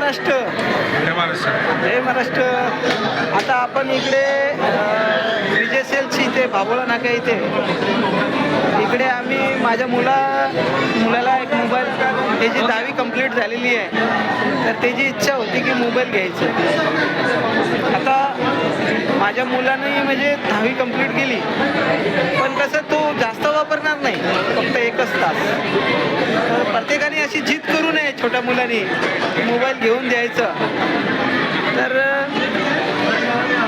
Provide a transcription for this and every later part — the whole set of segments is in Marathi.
महाराष्ट्र. जय महाराष्ट्र. जय महाराष्ट्र. आता आपण इकडे विजय सेल्स इथे भाबोला नाका इकडे आम्ही माझ्या मुलाला एक मोबाईल, त्याची 10वी कंप्लीट झालेली आहे, तर त्याची इच्छा होती की मोबाईल घ्यायचं. आता माझ्या मुलानंही म्हणजे 10वी कंप्लीट केली, पण कसं तो जास्त वापरणार नाही, फक्त 1च तास. तर प्रत्येकाने अशी जिद करू नये छोट्या मुलांनी मोबाईल घेऊन द्यायचं. तर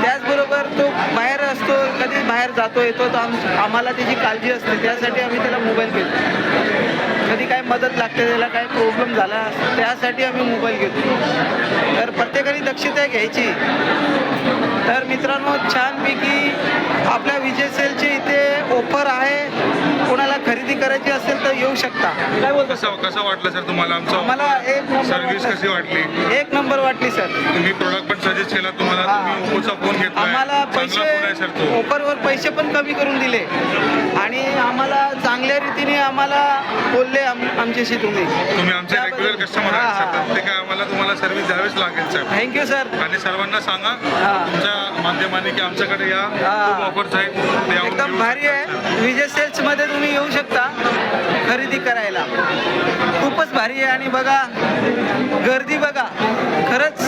त्याचबरोबर तो बाहेर असतो, कधी बाहेर जातो येतो, तर आम्हाला त्याची काळजी असते, त्यासाठी आम्ही त्याला मोबाईल घेतो. कधी काय मदत लागते, त्याला काय प्रॉब्लेम झाला त्यासाठी आम्ही मोबाईल घेतो. तर प्रत्येकाने दक्षता घ्यायची. तर मित्रांनो, छानपैकी आपल्या विजय सेलचे इथे ऑफर आहे. कोणाला खरेदी करायची असेल तर येऊ शकता. काय बोलतो? कसं वाटलं सर तुम्हाला आम्हाला एक सर्व्हिस कशी वाटली? 1 नंबर वाटली सर. तुम्ही प्रोडक्ट पण सजेस्ट केला, तुम्हाला तुम्ही ओप्पोचा फोन घेतला, आम्हाला पैसे ऑफरवर पैसे पण कमी करून दिले आणि आम्हाला चांगल्या रीतीने आम्हाला बोलले आमच्याशी. तुम्ही आमचे रेग्युलर कस्टमर आहात, ते काय आम्हाला तुम्हाला सर्व्हिस द्यावीच लागेल सर. Thank you sir. आणि सर्वांना सांगा तुमच्या माध्यमाने की आमच्याकडे या ऑफर्स आहेत, एकदम भारी आहे. विजय सेल्स मध्ये तुम्ही येऊ शकता खरेदी करायला. खूपच भारी आहे. आणि बघा गर्दी बघा, खरंच